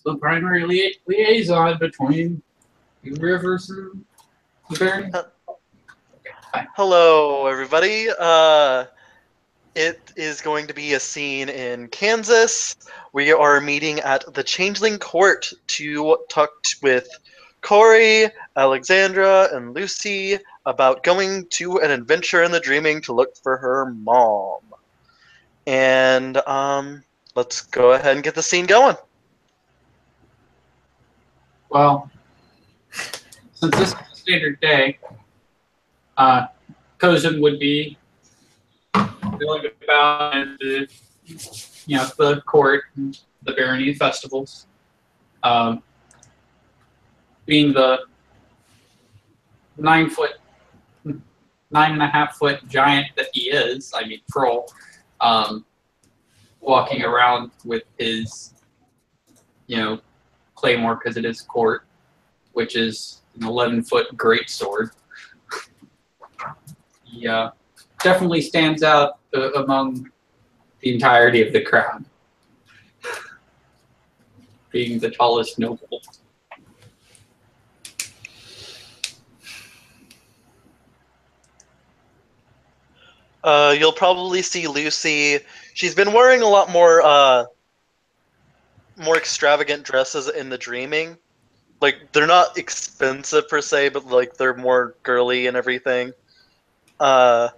the primary liaison between the rivers and the barony. Hello, everybody. It is going to be a scene in Kansas. We are meeting at the Changeling Court to talk with Corey, Alexandra, and Lucy about going to an adventure in the dreaming to look for her mom. And let's go ahead and get the scene going. Well, since this is a standard day, Kosin would be going about the, the court, and the barony festivals, being the 9.5 foot giant that he is. I mean, troll, walking around with his, claymore, because it is court, which is an 11-foot greatsword. He definitely stands out among the entirety of the crowd, being the tallest noble. You'll probably see Lucy. She's been wearing a lot more extravagant dresses in the dreaming. Like, they're not expensive per se, but like they're more girly and everything. But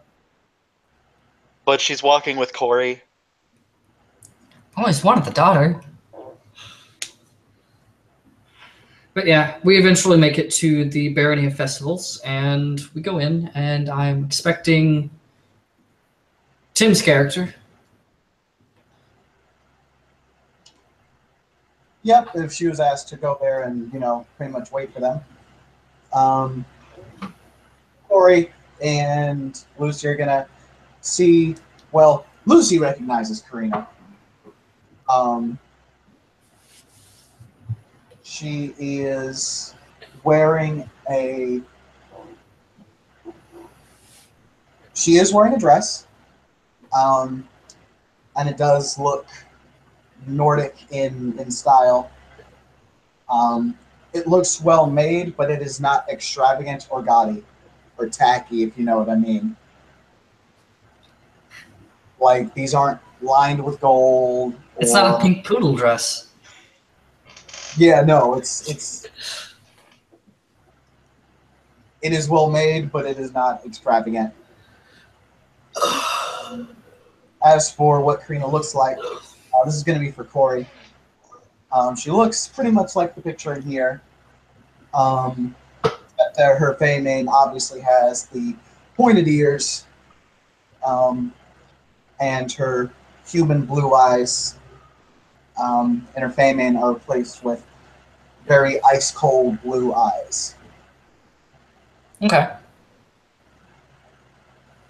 she's walking with Corey. Always wanted the daughter. But yeah, we eventually make it to the Barony of Festivals, and we go in, and I'm expecting Tim's character. Yep, if she was asked to go there and, pretty much wait for them. Corey and Lucy are going to see, well, Lucy recognizes Karina. She is wearing a dress, and it does look Nordic in style. It looks well made, but it is not extravagant or gaudy or tacky, if you know what I mean. Like, these aren't lined with gold. It's not a pink poodle dress. Yeah, no, it is well made, but it is not extravagant. As for what Karina looks like, this is going to be for Corey. She looks pretty much like the picture in here. Except that her fey mane obviously has the pointed ears, and her human blue eyes and her fey mane are replaced with very ice-cold blue eyes. Okay.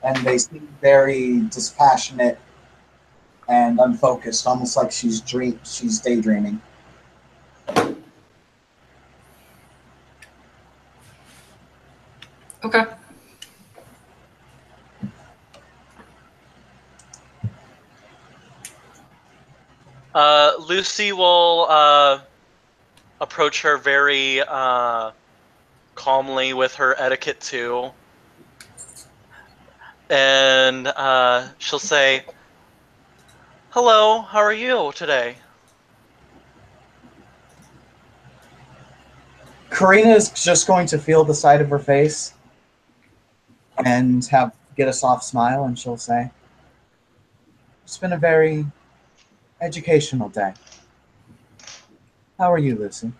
And they seem very dispassionate and unfocused, almost like she's daydreaming. Okay. Lucy will approach her very calmly with her etiquette too. And she'll say, "Hello, how are you today?" Karina is just going to feel the side of her face and get a soft smile, and she'll say, "It's been a very educational day. How are you, Lucy?"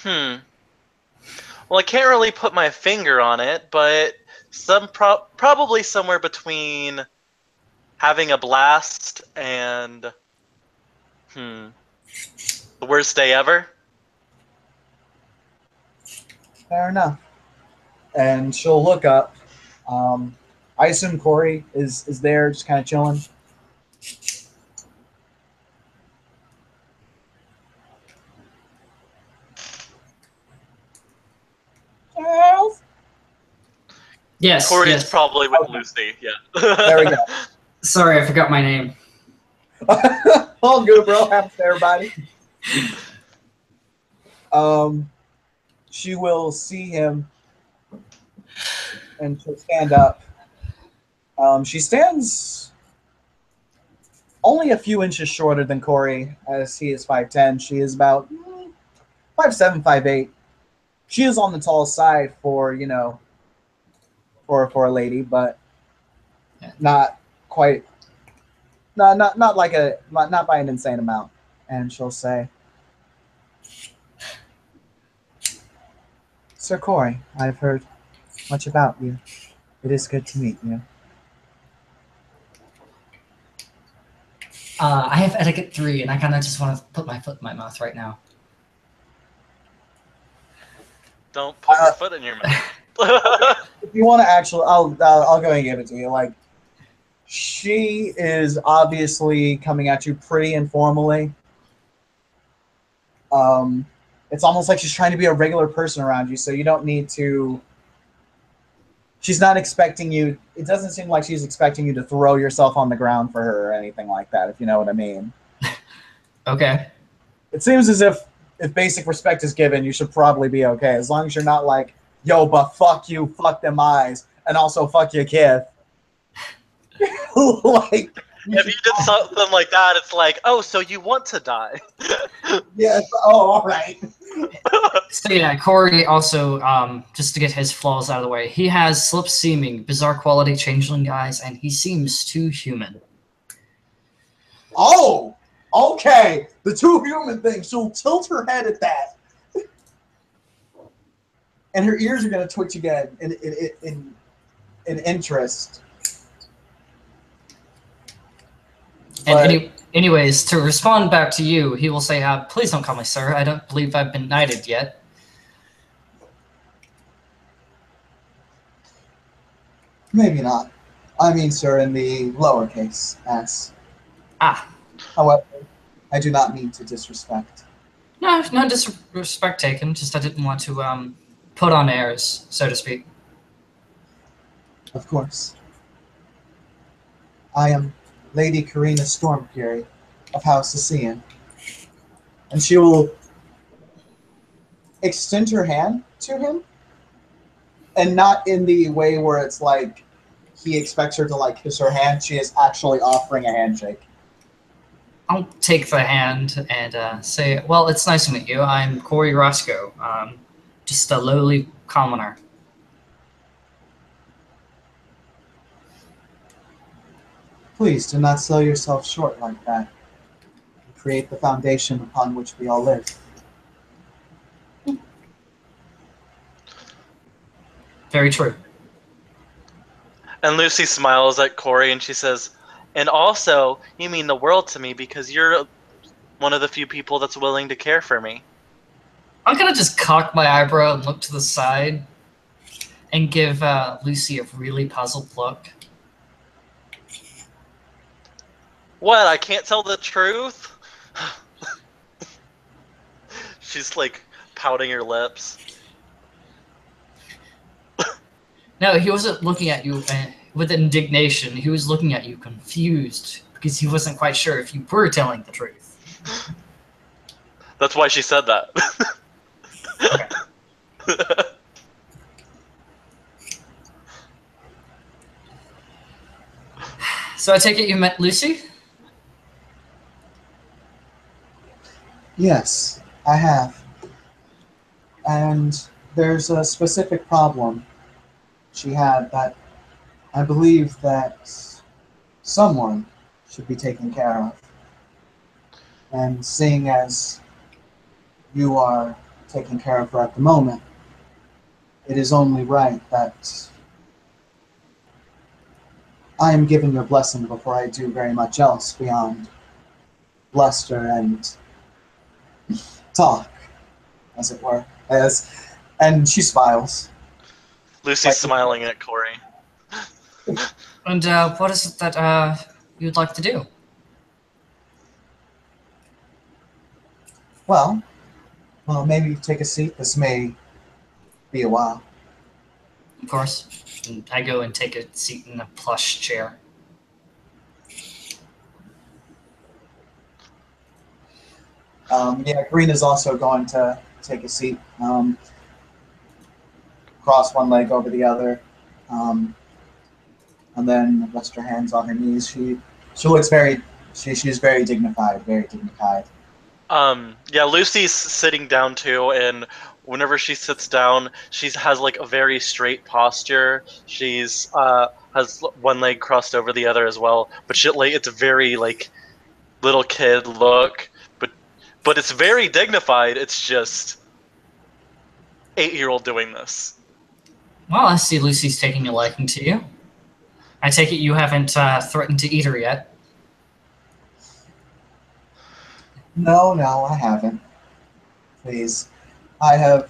Well, I can't really put my finger on it, but probably somewhere between having a blast and the worst day ever. Fair enough. And she'll look up. I assume Corey is there, just kind of chilling. Charles? Yes. Corey's yes. probably with Lucy, yeah. There we go. Sorry, I forgot my name. All good, bro. Happens to everybody. She will see him and she'll stand up. She stands only a few inches shorter than Corey, as he is 5'10". She is about 5'7", 5'8". She is on the tall side for, for a lady, but not quite, not like not by an insane amount. And she'll say, "Sir Corey, I've heard much about you. It is good to meet you." I have etiquette 3, and I kind of just want to put my foot in my mouth right now. Don't put your foot in your mouth. If you want to actually, I'll go ahead and give it to you. Like, she is obviously coming at you pretty informally. It's almost like she's trying to be a regular person around you, so you don't need to. She's not expecting you. It doesn't seem like she's expecting you to throw yourself on the ground for her or anything like that, if you know what I mean. Okay. It seems as if basic respect is given, you should probably be okay. As long as you're not like, yo, but fuck you, fuck them eyes, and also fuck your kid. Like, if you did something like that, it's like, oh, so you want to die. yes, oh, all right. So yeah, Corey also, just to get his flaws out of the way, he has slip-seeming, bizarre quality changeling guys, and he seems too human. Oh, okay. The too human thing. She'll tilt her head at that. And her ears are going to twitch again in interest. And anyways, to respond back to you, he will say, please don't call me sir. I don't believe I've been knighted yet. Maybe not. I mean, sir, in the lowercase s. Ah. However, I do not mean to disrespect. No disrespect taken. Just I didn't want to put on airs, so to speak. Of course. I am Lady Karina Stormfury of House Ocean. And she will extend her hand to him, and not in the way where it's like he expects her to like kiss her hand. She is actually offering a handshake. I'll take the hand and say, well, it's nice to meet you. I'm Corey Roscoe, just a lowly commoner. Please do not sell yourself short like that. Create the foundation upon which we all live. Very true. And Lucy smiles at Corey and she says, and also, you mean the world to me because you're one of the few people that's willing to care for me. I'm going to just cock my eyebrow and look to the side and give Lucy a really puzzled look. What, I can't tell the truth? She's like pouting her lips. No, he wasn't looking at you with indignation. He was looking at you confused because he wasn't quite sure if you were telling the truth. That's why she said that. Okay. So I take it you met Lucy? Yes, I have. And there's a specific problem she had that I believe that someone should be taken care of. And seeing as you are taking care of her at the moment, it is only right that I am given your blessing before I do very much else beyond bluster and talk, as it were. And she smiles. Lucy's smiling at Corey. And what is it that you'd like to do? Well, maybe take a seat. This may be a while. Of course. And I go and take a seat in a plush chair. Yeah, Green is also going to take a seat. Cross one leg over the other, and then rest her hands on her knees. She looks very she's very dignified, very dignified. Yeah, Lucy's sitting down too, and whenever she sits down, she has like a very straight posture. She's has one leg crossed over the other as well, but she like it's very like little kid look, but it's very dignified. It's just 8-year-old doing this. Well, I see Lucy's taking a liking to you. I take it you haven't threatened to eat her yet. No, I haven't. Please, I have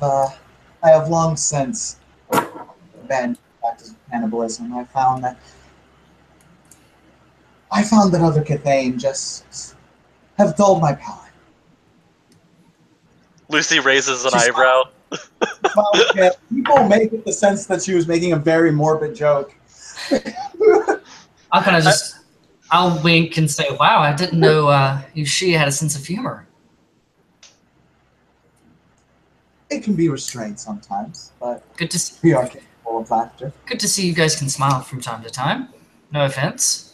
long since abandoned the practice of cannibalism. I found that other Cathane just have dulled my palate. Lucy raises an She's eyebrow. People make it the sense that she was making a very morbid joke. I'll wink and say, wow, I didn't know she had a sense of humor. It can be restrained sometimes, but Good to see, we are capable of laughter. good to see you guys can smile from time to time. No offense.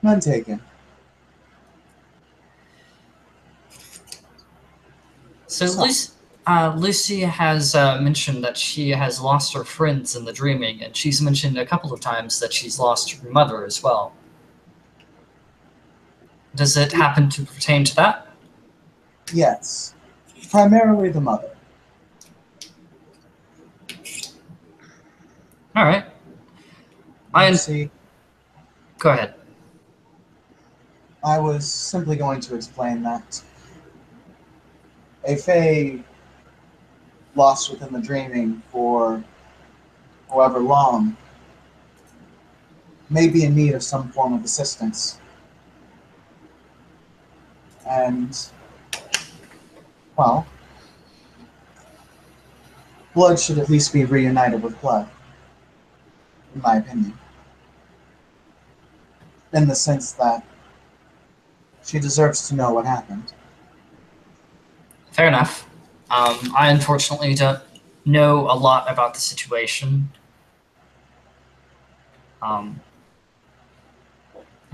None taken. So So- Lucy has mentioned that she has lost her friends in the dreaming, and she's mentioned a couple of times that she's lost her mother as well. Does it happen to pertain to that? Yes, primarily the mother. All right. See, Go ahead. I was simply going to explain that a Fae lost within the dreaming for however long may be in need of some form of assistance. And, well, blood should at least be reunited with blood, in my opinion. In the sense that she deserves to know what happened. Fair enough. I unfortunately don't know a lot about the situation. But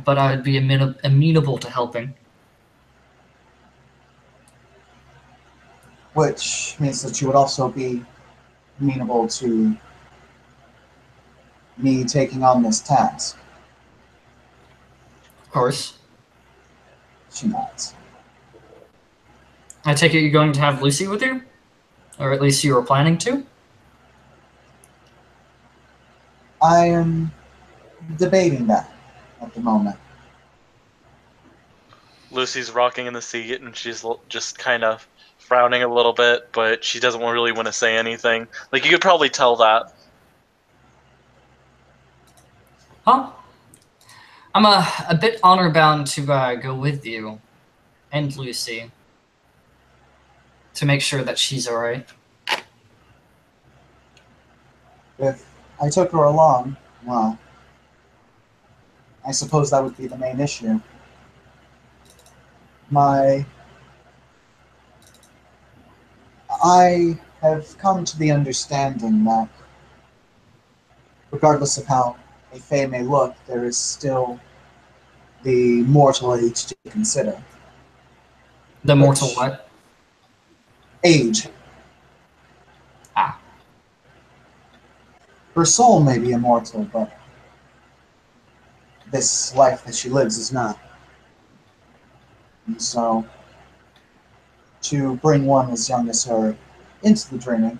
I would be amenable to helping. Which means that you would also be amenable to me taking on this task. Of course. She nods. I take it you're going to have Lucy with you? Or at least you were planning to? I am debating that at the moment. Lucy's rocking in the seat, and she's just kind of frowning a little bit, but she doesn't really want to say anything. Like, you could probably tell that. Huh? I'm a bit honor bound to go with you and Lucy to make sure that she's alright. If I took her along, well, I suppose that would be the main issue. I have come to the understanding that regardless of how a Fae may look, there is still the mortal age to consider. The mortal what? Age. Ah. Her soul may be immortal, but this life that she lives is not. And so, to bring one as young as her into the dreaming,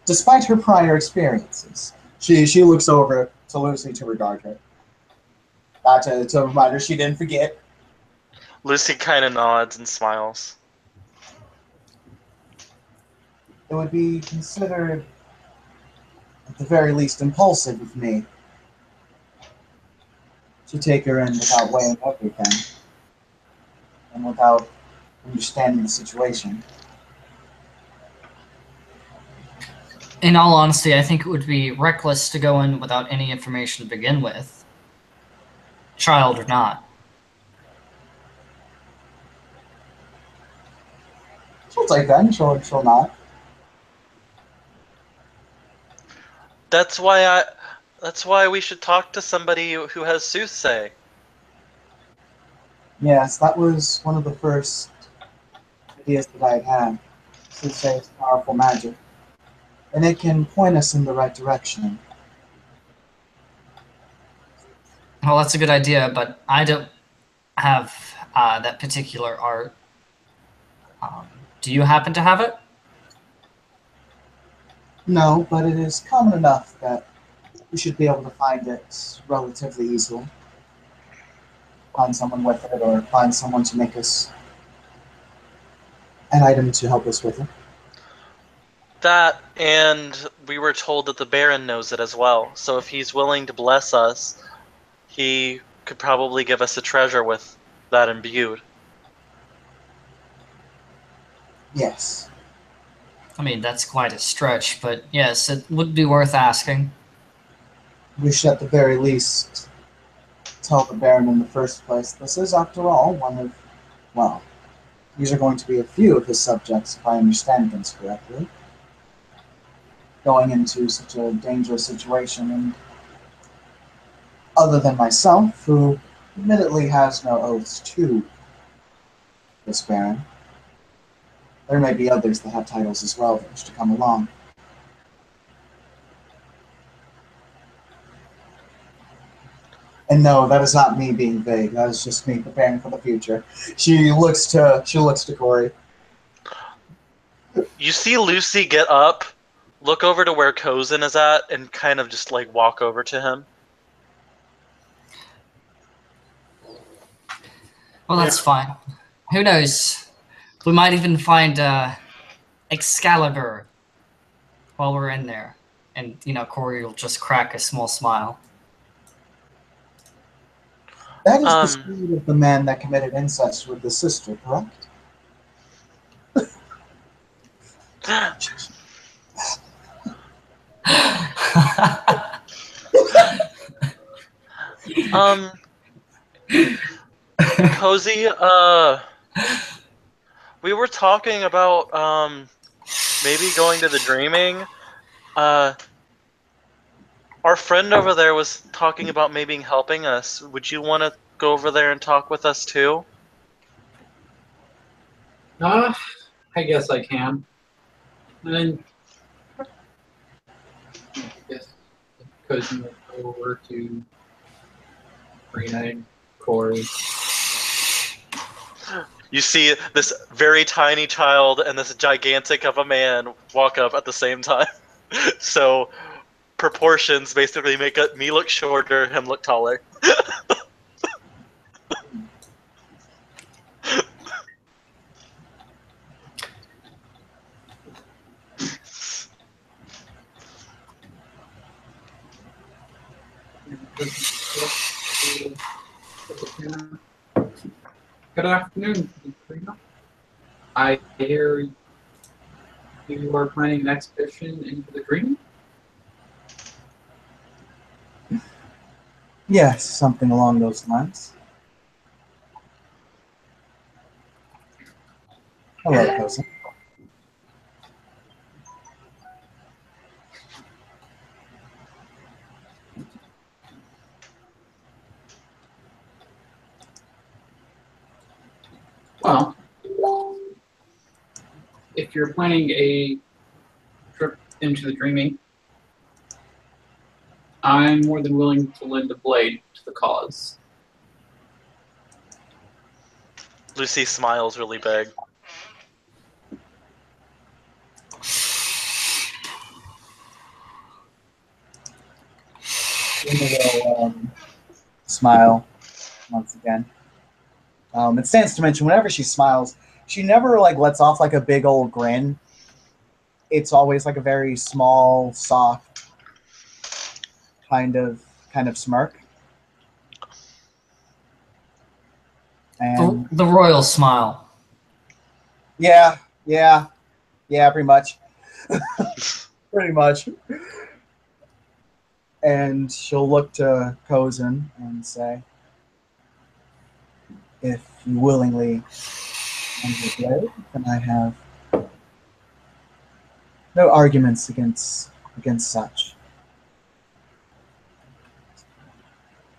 despite her prior experiences, she looks over to Lucy to regard her. To remind her she didn't forget. Lucy kind of nods and smiles. It would be considered, at the very least, impulsive of me to take her in without weighing everything and without understanding the situation. In all honesty, I think it would be reckless to go in without any information to begin with. Child or not. She'll take that and she'll nod. That's why we should talk to somebody who has soothsay. Yes, that was one of the first ideas that I had. Soothsay is powerful magic, and it can point us in the right direction. Well, that's a good idea, but I don't have that particular art. Do you happen to have it? No, but it is common enough that we should be able to find it relatively easily. Find someone with it, or find someone to make us an item to help us with it. That, and we were told that the Baron knows it as well. So if he's willing to bless us, he could probably give us a treasure with that imbued. Yes. I mean, that's quite a stretch, but yes, it would be worth asking. We should at the very least tell the Baron in the first place. This is, after all, one of, well, these are going to be a few of his subjects, if I understand things correctly. Going into such a dangerous situation, and other than myself, who admittedly has no oaths to this Baron, there may be others that have titles as well that wish to come along. And no, that is not me being vague. That is just me preparing for the future. She looks to Corey. You see Lucy get up, look over to where Kosin is at, and kind of just like walk over to him. Well, that's fine. Who knows? We might even find Excalibur while we're in there. And, Corey will just crack a small smile. That is the spirit of the man that committed incest with his sister, correct? Cozy, we were talking about maybe going to the Dreaming. Our friend over there was talking about maybe helping us. Would you want to go over there and talk with us too? I guess I can. And I guess Kosin will go over to Green-Eyed Corey. You see this very tiny child and this gigantic of a man walk up at the same time. So proportions basically make me look shorter, him look taller. Good afternoon, Karina. I hear you are planning an expedition into the Dream? Yes, something along those lines. Hello, Kosin. Well, if you're planning a trip into the Dreaming, I'm more than willing to lend a blade to the cause. Lucy smiles really big. Will smile once again. It stands to mention, whenever she smiles, she never lets off a big old grin. It's always a very small, soft kind of smirk. And The royal smile. yeah, pretty much. Pretty much. And she'll look to Kosin and say, if you willingly lend your blade, then I have no arguments against such.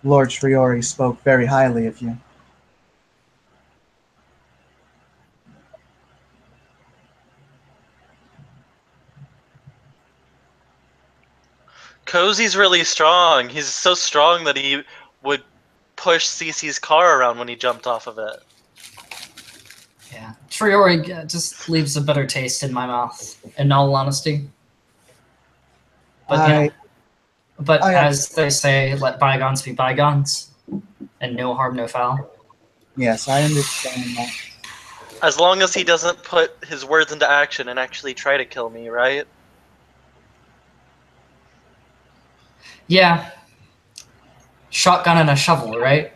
Lord Shriori spoke very highly of you. Cozy's really strong. He's so strong that he would push Cece's car around when he jumped off of it. Yeah, Triori just leaves a bitter taste in my mouth, in all honesty. But, as they say, let bygones be bygones, and no harm, no foul. Yes, I understand that. As long as he doesn't put his words into action and actually try to kill me, right? Yeah. Shotgun and a shovel, right?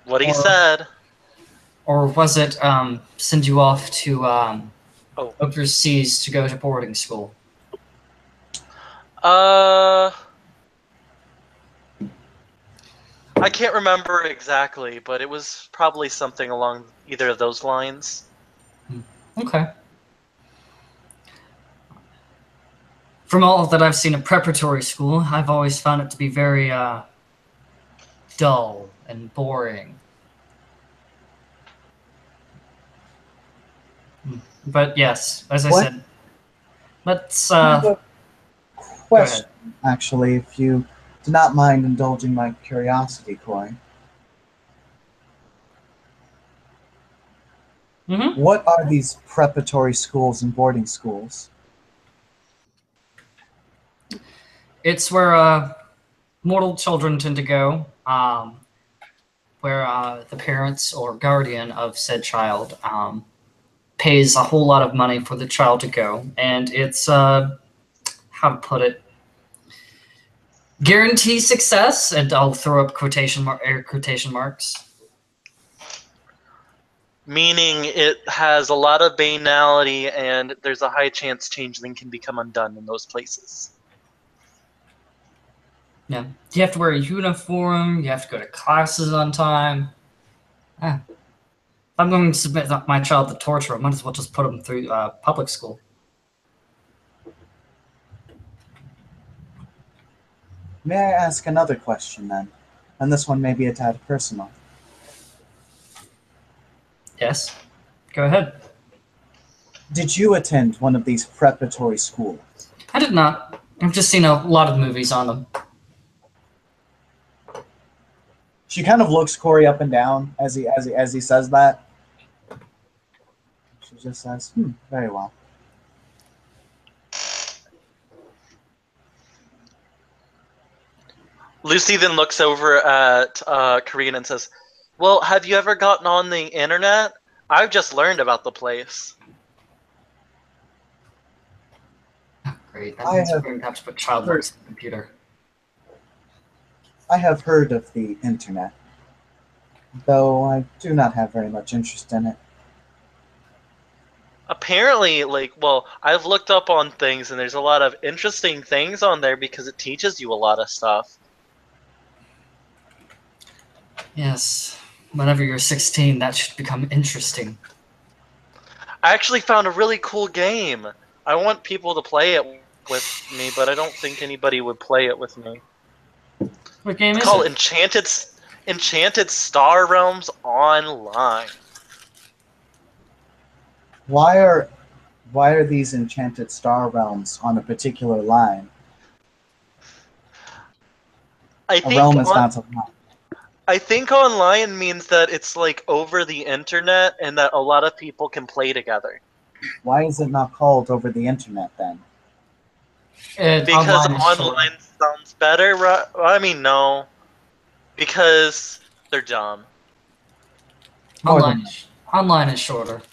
What he said. Or was it send you off to Oh. overseas to go to boarding school? I can't remember exactly, but it was probably something along either of those lines. Okay. From all that I've seen at preparatory school, I've always found it to be very dull and boring. But yes, as I said, let's I have a question, actually, if you do not mind indulging my curiosity, Corey. Mm-hmm. What are these preparatory schools and boarding schools? It's where mortal children tend to go, where the parents or guardian of said child pays a whole lot of money for the child to go, and it's how to put it, guarantee success, and I'll throw up quotation marks. Meaning it has a lot of banality and there's a high chance Changeling can become undone in those places. Yeah, you have to wear a uniform, you have to go to classes on time. If I'm going to submit my child to torture, I might as well just put him through public school. May I ask another question, then? And this one may be a tad personal. Yes, go ahead. Did you attend one of these preparatory schools? I did not. I've just seen a lot of movies on them. She kind of looks Corey up and down as he says that. She just says, very well. Lucy then looks over at Korean and says, well, have you ever gotten on the internet? I've just learned about the place. Great. We're going to have to put child marks on the computer. I have heard of the internet, though I do not have very much interest in it. Apparently, I've looked up on things and there's a lot of interesting things on there because it teaches you a lot of stuff. Yes. Whenever you're 16, that should become interesting. I actually found a really cool game. I want people to play it with me, but I don't think anybody would play it with me. What game is it? It's called Enchanted Star Realms Online. Why are these enchanted star realms on a particular line? A realm is not a line. I think online means that it's like over the internet and that a lot of people can play together. Why is it not called over the internet then? Because online sounds better. I mean, no. Because they're dumb. Online is shorter.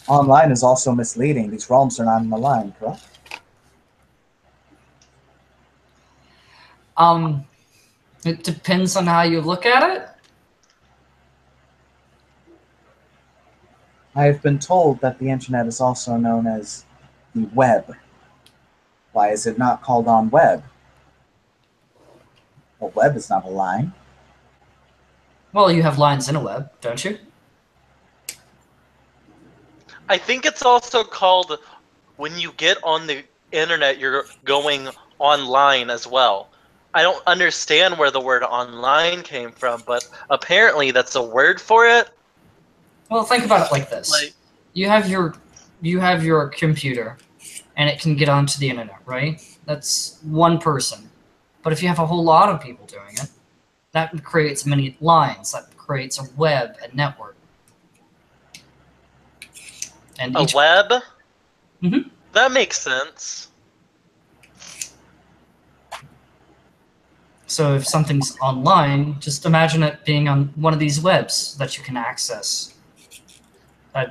Online is also misleading. These realms are not in the line, correct? It depends on how you look at it. I have been told that the internet is also known as the web. Why is it not called on web? A web is not a line. Well, you have lines in a web, don't you? I think it's also called when you get on the internet, you're going online as well. I don't understand where the word online came from, but apparently that's a word for it. Well, think about it like this: Like, you have your computer, and it can get onto the internet, right? That's one person. But if you have a whole lot of people doing it, that creates many lines. That creates a web, a network, and a each. web? Mhm. That makes sense. So if something's online, just imagine it being on one of these webs that you can access.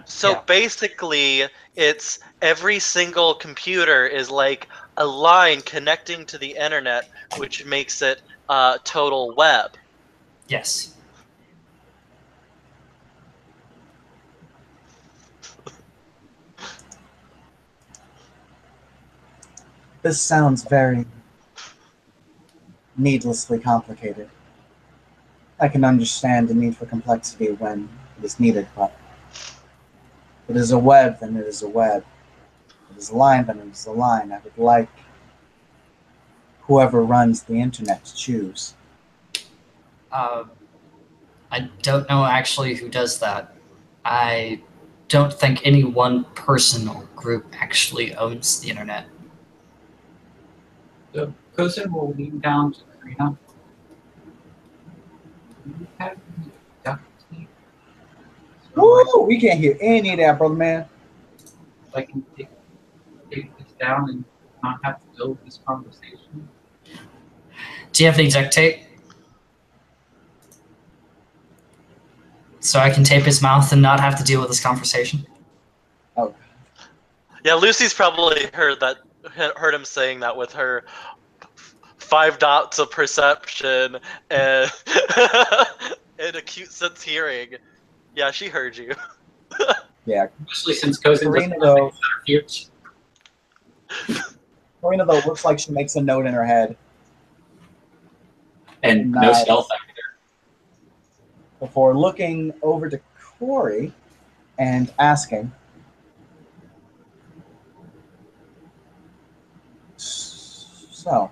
So Yeah. basically, it's every single computer is like a line connecting to the internet, which makes it total web. Yes. This sounds very needlessly complicated. I can understand the need for complexity when it is needed, but if it is a web, then it is a web. If it is a line, then it is a line. I would like whoever runs the internet to choose. Uh, I don't know actually who does that. I don't think any one person or group actually owns the internet. So Kosin will lean down to Karina. Do you have any duct tape? So We can't hear any of that, brother man. I can take this down and not have to deal with this conversation. Do you have any duct tape? So I can tape his mouth and not have to deal with this conversation? Oh, Yeah, Lucy's probably heard him saying that with her 5 dots of perception and and acute sense hearing. Yeah, she heard you. yeah. Especially since Kosin doesn't Karina, have though, things that are huge. Karina, though, looks like she makes a note in her head And no Nice. stealth actor. before looking over to Corey and asking, so,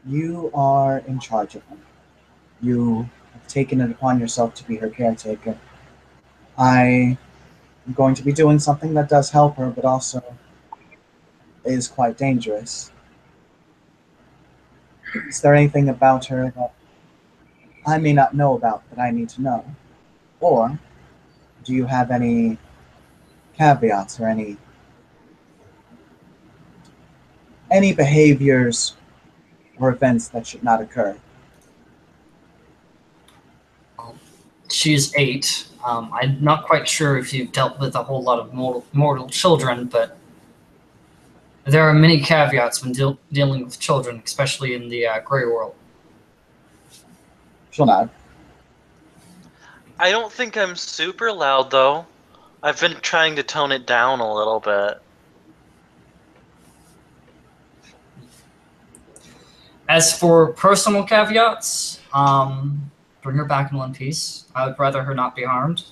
you are in charge of her. You have taken it upon yourself to be her caretaker. I am going to be doing something that does help her, but also is quite dangerous. Is there anything about her that I may not know about that I need to know? Or do you have any caveats or any behaviors or events that should not occur? She's 8. I'm not quite sure if you've dealt with a whole lot of mortal children, but there are many caveats when dealing with children, especially in the gray world. She'll nod. I don't think I'm super loud though. I've been trying to tone it down a little bit. As for personal caveats, bring her back in one piece. I would rather her not be harmed.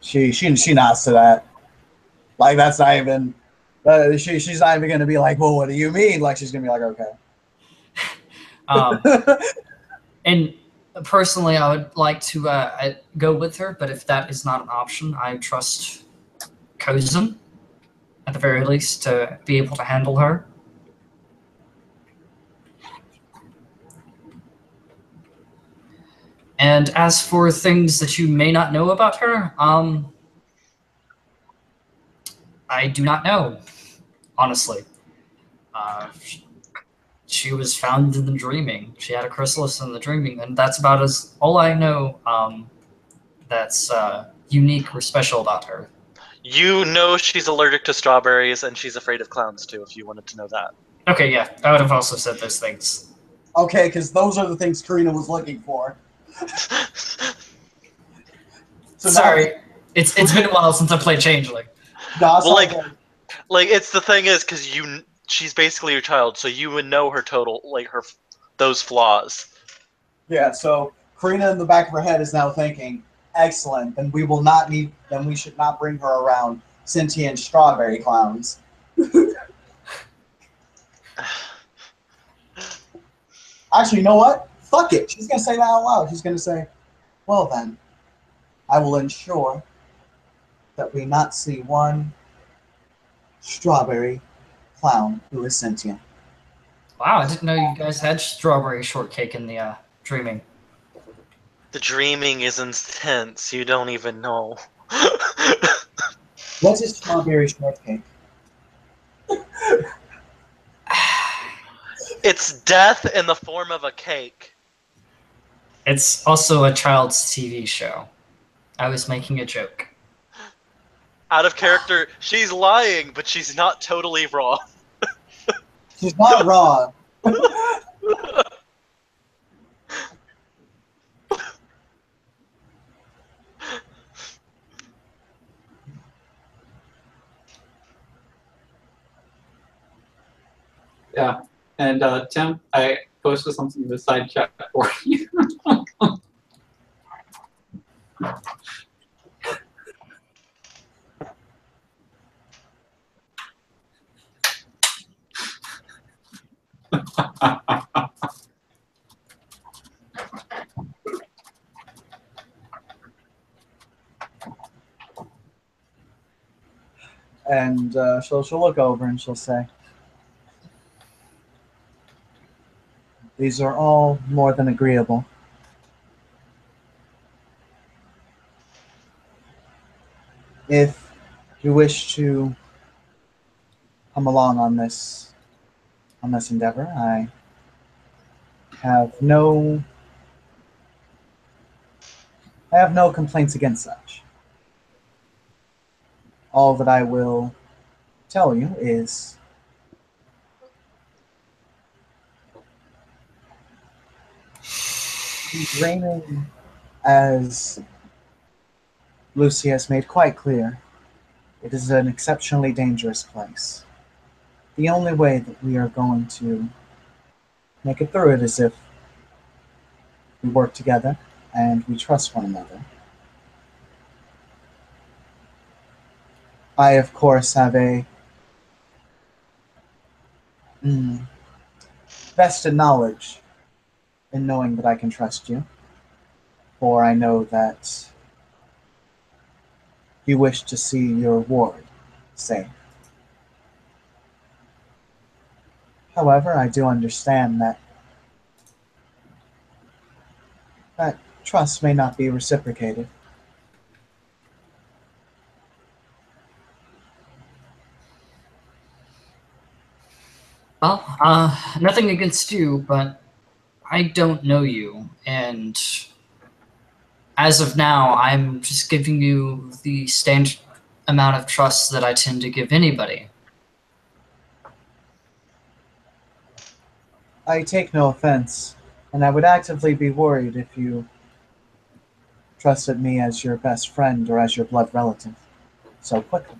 She nods to that. Like that's not even. She's not even gonna be like, well, what do you mean? Like she's gonna be like, okay. Um, and personally, I would like to go with her, but if that is not an option, I trust Kosin, at the very least, to be able to handle her. And as for things that you may not know about her, I do not know, honestly. She was found in the dreaming. She had a chrysalis in the dreaming, and that's about all I know. That's unique or special about her. You know she's allergic to strawberries and she's afraid of clowns too, if you wanted to know that. Okay, yeah, I would have also said those things. Okay, because those are the things Karina was looking for. So Sorry, it's been a while since I played Changeling. Well, like it's the thing is because she's basically your child, so you would know her total those flaws. Yeah, so Karina in the back of her head is now thinking, excellent, then we should not bring her around sentient strawberry clowns. Actually, you know what? Fuck it. She's going to say that out loud. She's going to say, well then, I will ensure that we not see one strawberry clown who is sentient. Wow, I didn't know you guys had strawberry shortcake in the dreaming. The dreaming is intense. You don't even know. What is strawberry shortcake? It's death in the form of a cake. It's also a child's TV show. I was making a joke. Out of character, she's lying, but she's not totally wrong. She's not wrong. Yeah. And Tim, I posted something in the side chat for you. And she'll look over and she'll say, these are all more than agreeable. If you wish to come along on this endeavor, I have no complaints against such. All that I will tell you is dreaming, as Lucy has made quite clear, it is an exceptionally dangerous place. The only way that we are going to make it through it is if we work together and we trust one another. I, of course, have a vested knowledge in knowing that I can trust you, for I know that you wish to see your ward safe. However, I do understand that trust may not be reciprocated. Well, nothing against you, but I don't know you, and as of now, I'm just giving you the standard amount of trust that I tend to give anybody. I take no offense, and I would actively be worried if you trusted me as your best friend or as your blood relative so quickly.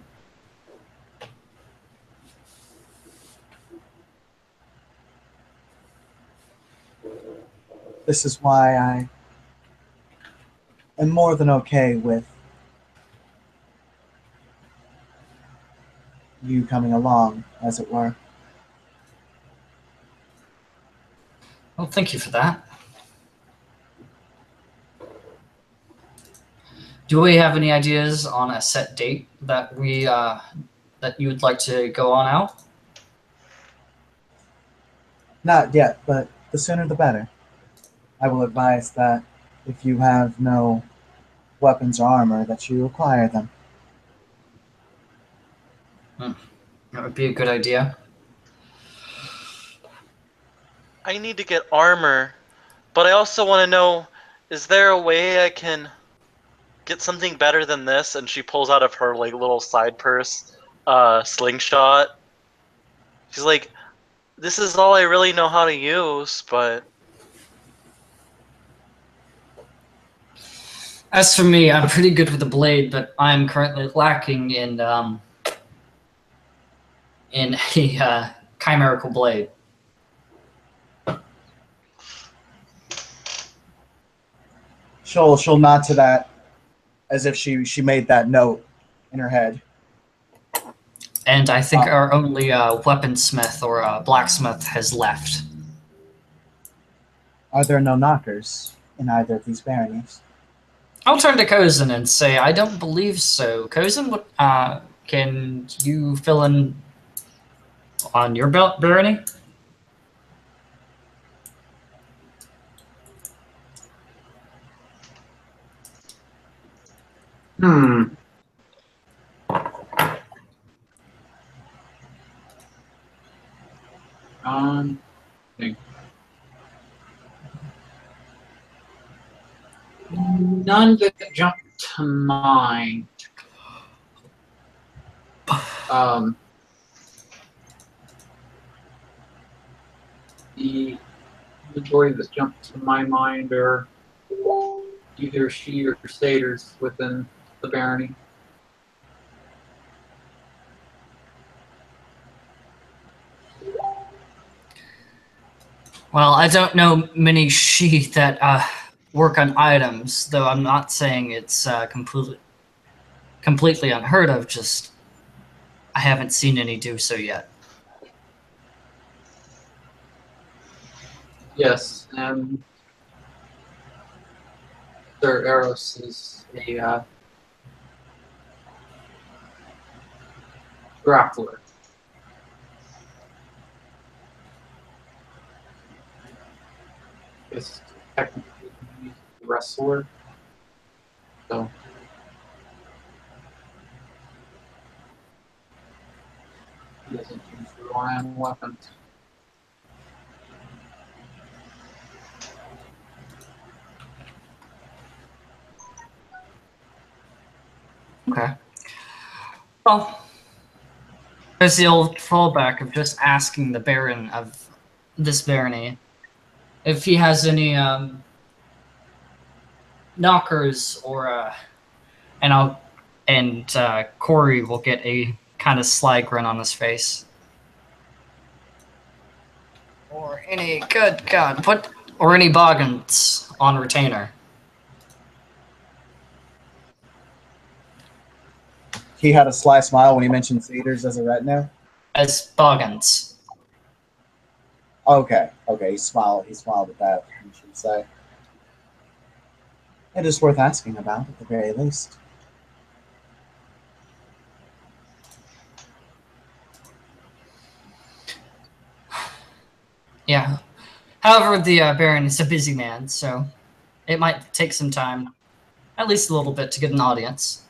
This is why I am more than okay with you coming along, as it were. Well, thank you for that. Do we have any ideas on a set date that that you would like to go on out? Not yet, but the sooner the better. I will advise that if you have no weapons or armor, that you acquire them. That would be a good idea. I need to get armor, but I also want to know, is there a way I can get something better than this? And she pulls out of her like little side purse, slingshot. She's like, this is all I really know how to use, but As for me, I'm pretty good with the blade, but I'm currently lacking in a chimerical blade. She'll nod to that as if she made that note in her head. And I think our only weaponsmith or blacksmith has left. Are there no knockers in either of these baronies? I'll turn to Kosin and say, I don't believe so. Kosin, can you fill in on your barony? Think. None that jump to mind. The majority that jump to my mind are either she or satyrs within the barony. Well, I don't know many she that work on items, though I'm not saying it's completely unheard of, just I haven't seen any do so yet. Yes, and Sir Eros is a grappler. It's technically a wrestler, so he doesn't usually rely on weapons. Okay. Well, there's the old fallback of just asking the Baron of this barony if he has any knockers or and Corey will get a kind of sly grin on his face. Or any or any boggans on retainer. He had a sly smile when he mentioned satyrs as a retinue. As boggans. Okay. He smiled at that, you should say. It is worth asking about, at the very least. Yeah. However, the Baron is a busy man, so it might take some time, at least a little bit, to get an audience.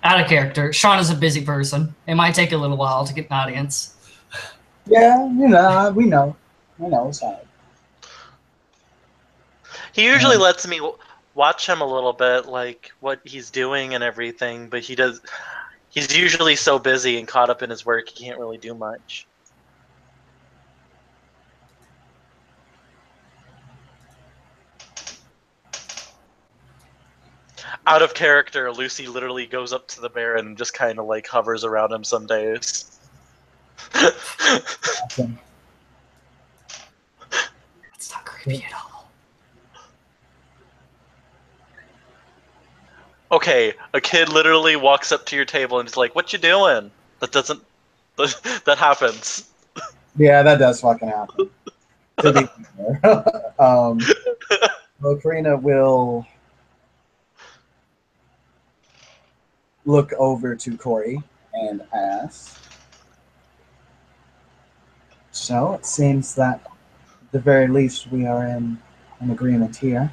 Out of character. Sean is a busy person. It might take a little while to get an audience. Yeah, we know. It's hard. He usually lets me watch him a little bit, like what he's doing and everything, but he's usually so busy and caught up in his work, he can't really do much. Out of character, Lucy literally goes up to the Baron and just kind of like hovers around him some days. Awesome. It's not creepy at all. Okay, a kid literally walks up to your table and is like, "What you doing?" That happens. Yeah, that does fucking happen. To be fair. Well, Karina will look over to Corey and ask, so it seems that at the very least we are in an agreement here.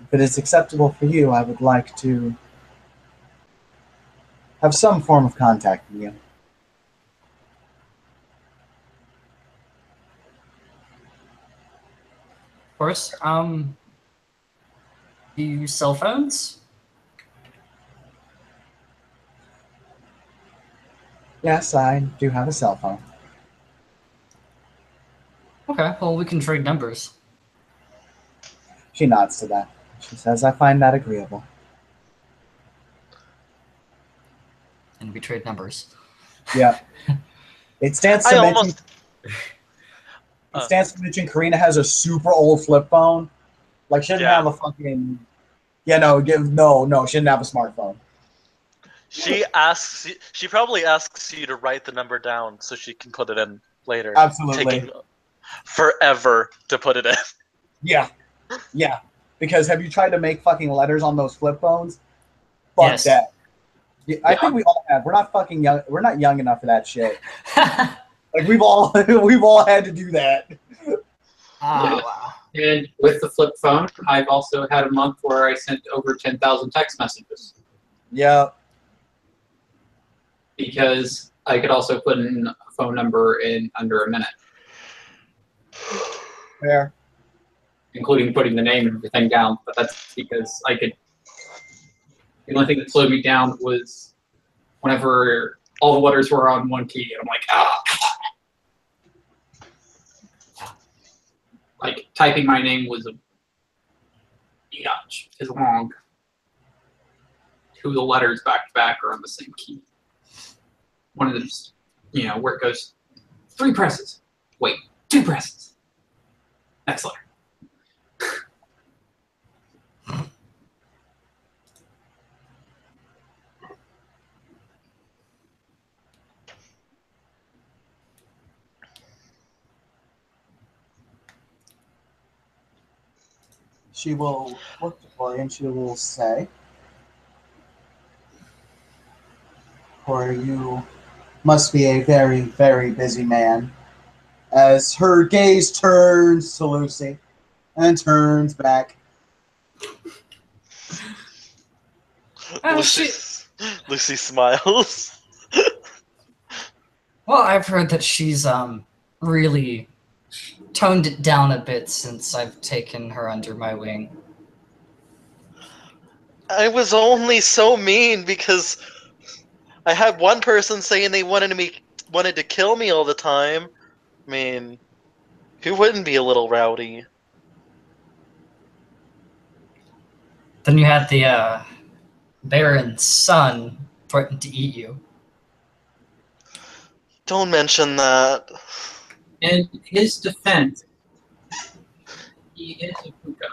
If it is acceptable for you, I would like to have some form of contact with you. Of course. Do you use cell phones? Yes, I do have a cell phone. Okay, well, we can trade numbers. She nods to that. She says, I find that agreeable. And we trade numbers. Yeah. It stands to mention. Stance to mention, Karina has a super old flip phone. Like, she didn't Yeah. have a fucking... Yeah, no, she didn't have a smartphone. She probably asks you to write the number down so she can put it in later. Absolutely. Taking forever to put it in. Yeah. Yeah. Because have you tried to make fucking letters on those flip phones? Fuck Yes. that. Yeah, I think we all have. We're not fucking young. We're not young enough for that shit. Like, we've all had to do that. Ah, wow. And with the flip phone, I've also had a month where I sent over 10,000 text messages. Yeah. Because I could also put in a phone number in under a minute, Fair. including putting the name and everything down. But that's because I could. The only thing that slowed me down was whenever all the letters were on one key, and I'm like, ah. Like, typing my name was a biatch is long. Two of the letters back to back are on the same key. One of them's, where it goes 3 presses. Wait, 2 presses. Next letter. She will look to Corey and she will say, Corey, you must be a very, very busy man. As her gaze turns to Lucy and turns back. Lucy smiles. Well, I've heard that she's really toned it down a bit since I've taken her under my wing. I was only so mean because I had one person saying they wanted to kill me all the time. I mean, who wouldn't be a little rowdy? Then you had the Baron's son threaten to eat you. Don't mention that. In his defense, he is a puka.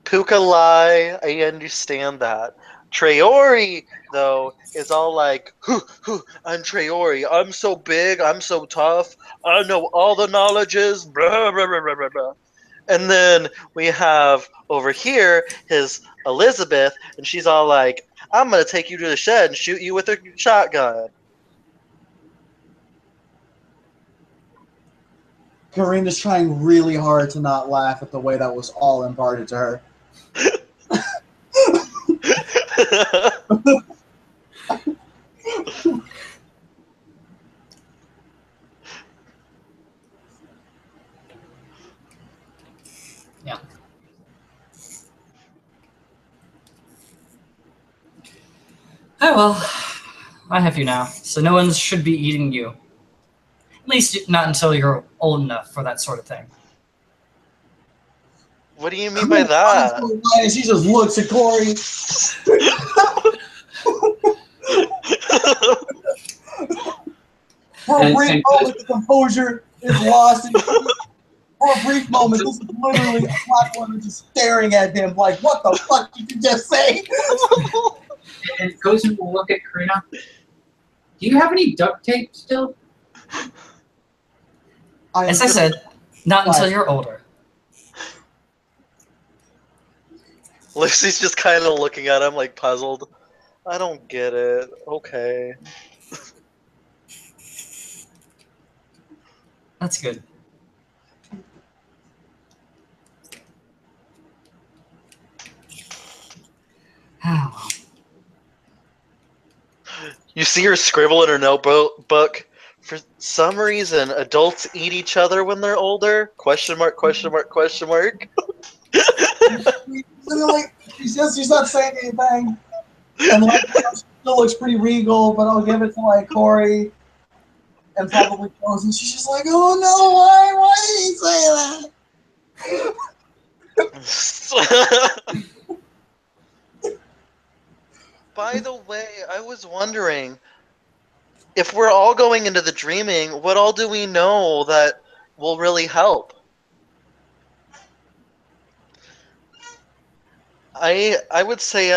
Puka lie, I understand that. Traori, though, is all like, I'm Traori. I'm so big. I'm so tough. I know all the knowledges. Blah, blah, blah, blah, blah, blah. And then we have over here his Elizabeth, and she's all like, I'm going to take you to the shed and shoot you with a shotgun. Karina's trying really hard to not laugh at the way that was all imparted to her. Yeah. Oh well, I have you now, so no one should be eating you. At least not until you're old enough for that sort of thing. What do you mean by that? And she just looks at Corey. For a brief moment, the composure is lost. For a brief moment, this is literally a black woman just staring at him like, what the fuck did you just say? And Kosin will look at Karina. Do you have any duct tape still? As I said, not until you're older. Lucy's just kind of looking at him like puzzled. I don't get it. Okay. That's good. Oh. You see her scribble in her notebook. For some reason, adults eat each other when they're older? Question mark, question mark, question mark. Like, she's not saying anything. And like, she still looks pretty regal, but I'll give it to like Corey and probably Kosin. She's just like, oh no, why did he say that? By the way, I was wondering, if we're all going into the dreaming, what all do we know that will really help. I would say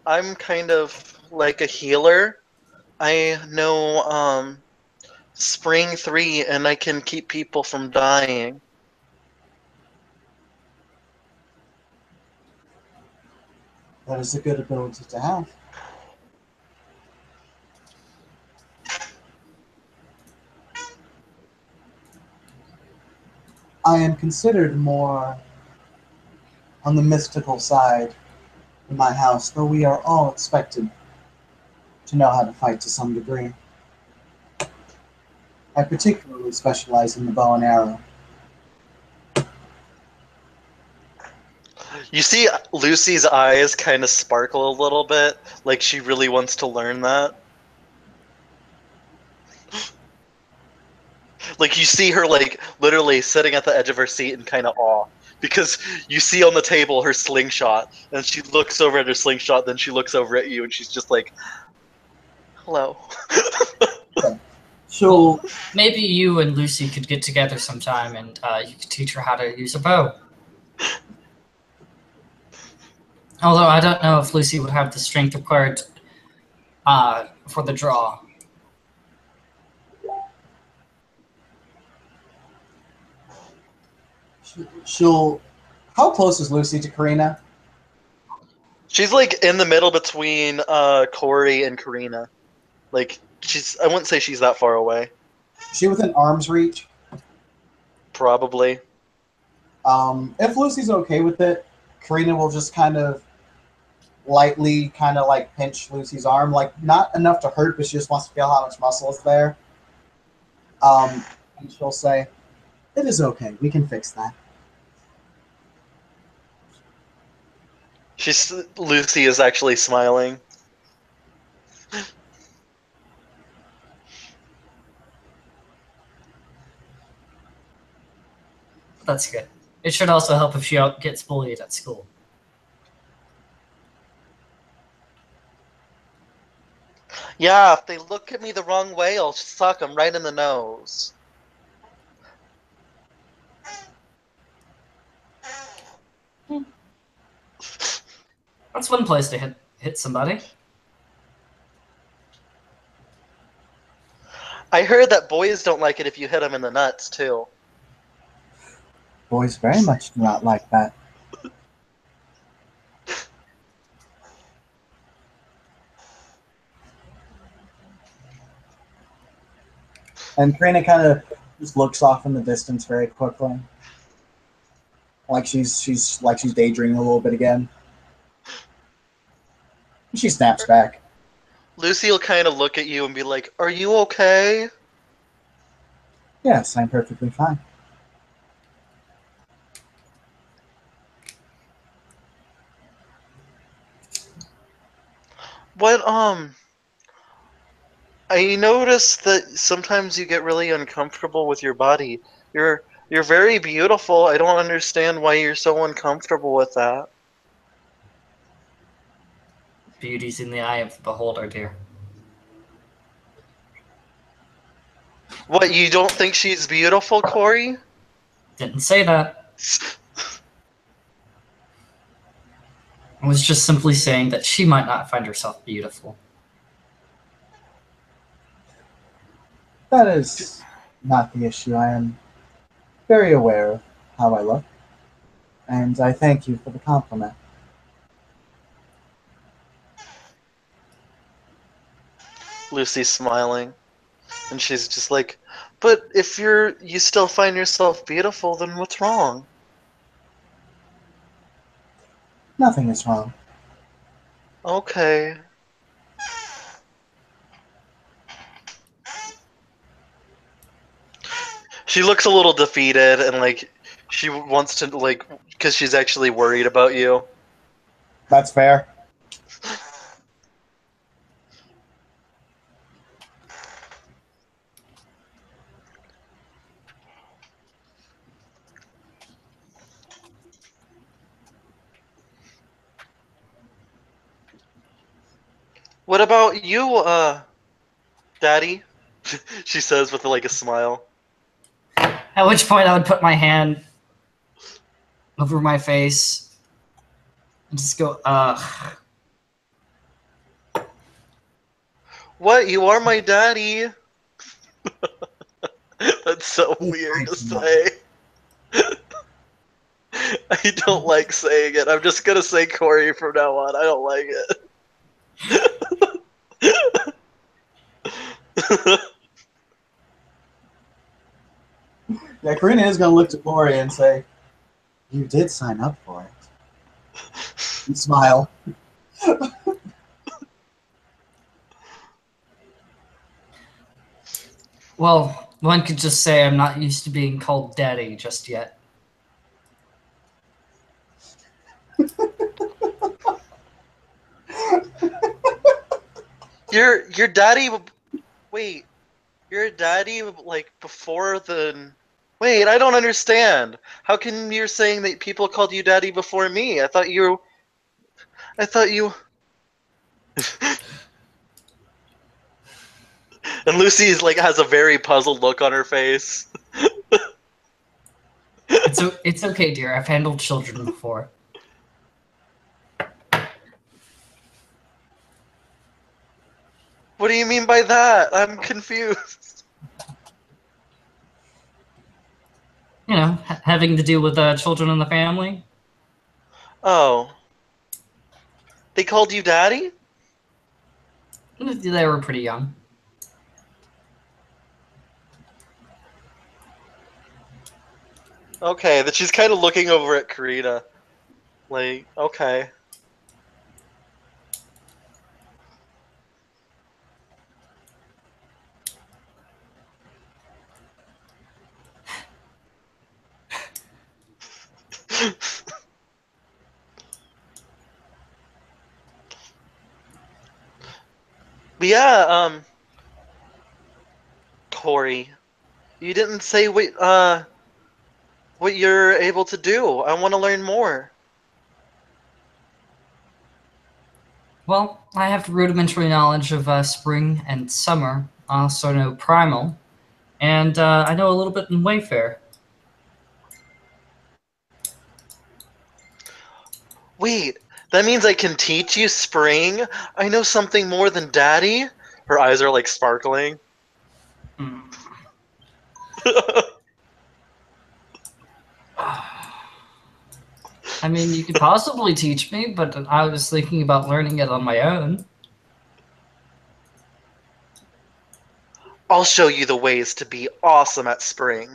I'm kind of like a healer. I know Spring 3 and I can keep people from dying. That is a good ability to have. I am considered more on the mystical side in my house, though we are all expected to know how to fight to some degree. I particularly specialize in the bow and arrow. You see Lucy's eyes kind of sparkle a little bit, like she really wants to learn that. Like you see her like literally sitting at the edge of her seat in kind of awe. Because you see on the table her slingshot, and she looks over at her slingshot, then she looks over at you, and she's just like, hello. So, Maybe you and Lucy could get together sometime and you could teach her how to use a bow. Although I don't know if Lucy would have the strength required for the draw. she'll. How close is Lucy to Karina? She's like in the middle between Corey and Karina. Like I wouldn't say she's that far away. Is she within arm's reach? Probably. If Lucy's okay with it, Karina will just kind of lightly like pinch Lucy's arm, like not enough to hurt, but she just wants to feel how much muscle is there. And she'll say, "It is okay. We can fix that." Lucy is actually smiling. That's good. It should also help if she gets bullied at school. Yeah, if they look at me the wrong way, I'll suck them right in the nose. That's one place to hit somebody. I heard that boys don't like it if you hit them in the nuts, too. Boys very much do not like that. And Karina kind of just looks off in the distance very quickly, like she's daydreaming a little bit again. She snaps back. Lucy will kind of look at you and be like, "Are you okay?" Yes, I'm perfectly fine. What, I noticed that sometimes you get really uncomfortable with your body. You're very beautiful. I don't understand why you're so uncomfortable with that. Beauty's in the eye of the beholder, dear. What, you don't think she's beautiful, Corey? Didn't say that. I was just simply saying that she might not find herself beautiful. That is not the issue. I am very aware of how I look, and I thank you for the compliment. Lucy's smiling. And she's just like, but if you still find yourself beautiful, then what's wrong? Nothing is wrong. Okay. She looks a little defeated and like she wants to like because she's actually worried about you. That's fair. What about you, Daddy? She says with like a smile. At which point I would put my hand over my face and just go, ugh. What? You are my daddy. That's so weird to say. I don't like saying it. I'm just gonna say Corey from now on. I don't like it. Yeah, Karina is going to look to Corey and say, "You did sign up for it." And smile. Well, one could just say I'm not used to being called daddy just yet. Your daddy. Wait, your daddy like before the. Wait, I don't understand. How can you're saying that people called you daddy before me? I thought you. And Lucy's like has a very puzzled look on her face. It's okay, dear. I've handled children before. What do you mean by that? I'm confused. You know, having to deal with children in the family. Oh. They called you daddy? They were pretty young. Okay, that she's kind of looking over at Karina. Like, okay. But yeah, Corey, you didn't say what you're able to do. I want to learn more. Well, I have rudimentary knowledge of spring and summer. I also know primal, and I know a little bit in Wayfair. Wait, that means I can teach you spring? I know something more than daddy? Her eyes are like sparkling. Hmm. I mean, you could possibly teach me, but I was thinking about learning it on my own. I'll show you the ways to be awesome at spring.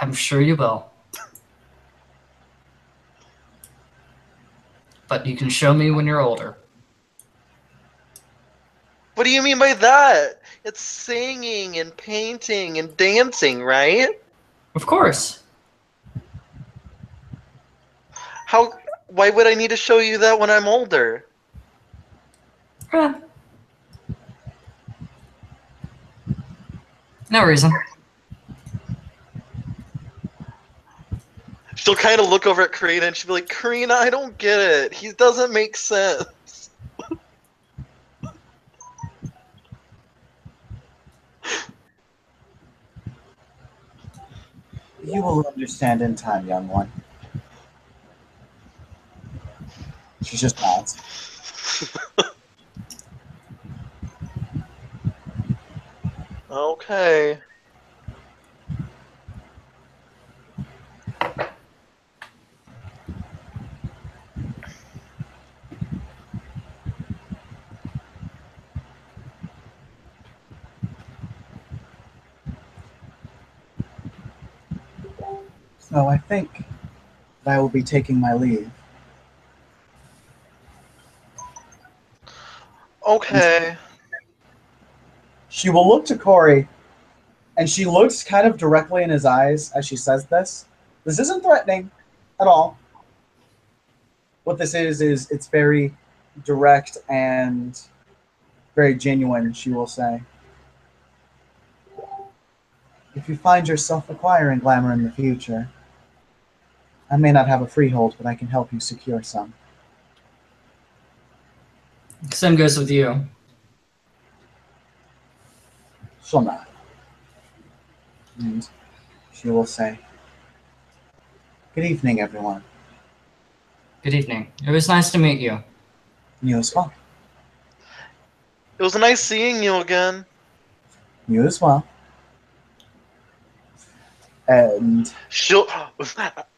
I'm sure you will. But you can show me when you're older. What do you mean by that? It's singing and painting and dancing, right? Of course. Why would I need to show you that when I'm older? Eh. No reason. She'll kind of look over at Karina and she'll be like, Karina, I don't get it. He doesn't make sense. You will understand in time, young one. She just nods. Okay. So I think that I will be taking my leave. Okay. She will look to Corey, and she looks kind of directly in his eyes as she says this. This isn't threatening at all. What this is it's very direct and very genuine, she will say. If you find yourself acquiring glamour in the future, I may not have a freehold, but I can help you secure some. Same goes with you. She'll not. And she will say, "Good evening, everyone." Good evening. It was nice to meet you. You as well. It was nice seeing you again. You as well. And She'll.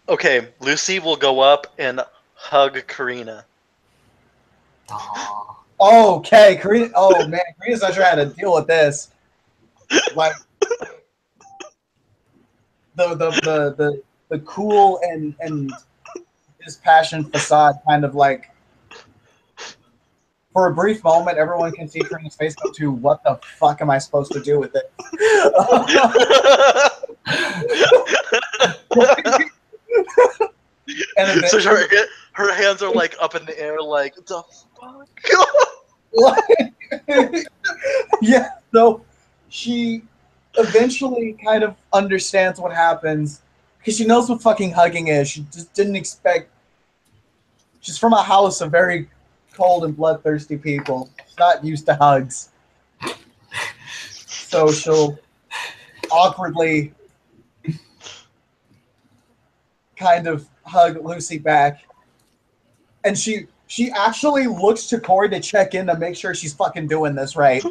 Okay, Lucy will go up and hug Karina. Aww. okay, Karina. Oh man, Karina's not sure how to deal with this. Like the cool and dispassionate facade kind of like for a brief moment everyone can see Karina's face go to what the fuck am I supposed to do with it? And So eventually, her hands are like up in the air, like the fuck. yeah, so she eventually kind of understands what happens because she knows what fucking hugging is. She just didn't expect. She's from a house of very cold and bloodthirsty people. She's not used to hugs. So she'll awkwardly kind of hug Lucy back. And she actually looks to Corey to check in to make sure she's fucking doing this right.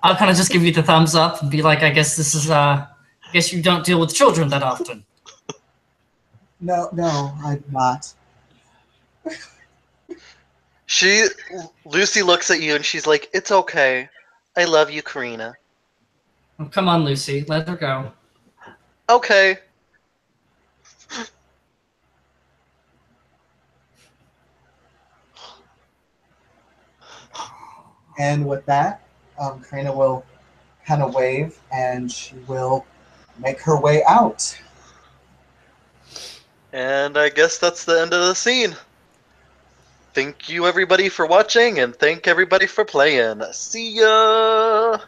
I'll kind of just give you the thumbs up and be like, I guess this is, I guess you don't deal with children that often. No, I'm not. Lucy looks at you and she's like, "It's okay. I love you, Karina." Oh, come on, Lucy. Let her go. Okay. And with that, Karina will kind of wave and she will make her way out. And I guess that's the end of the scene. Thank you everybody for watching and thank everybody for playing. See ya!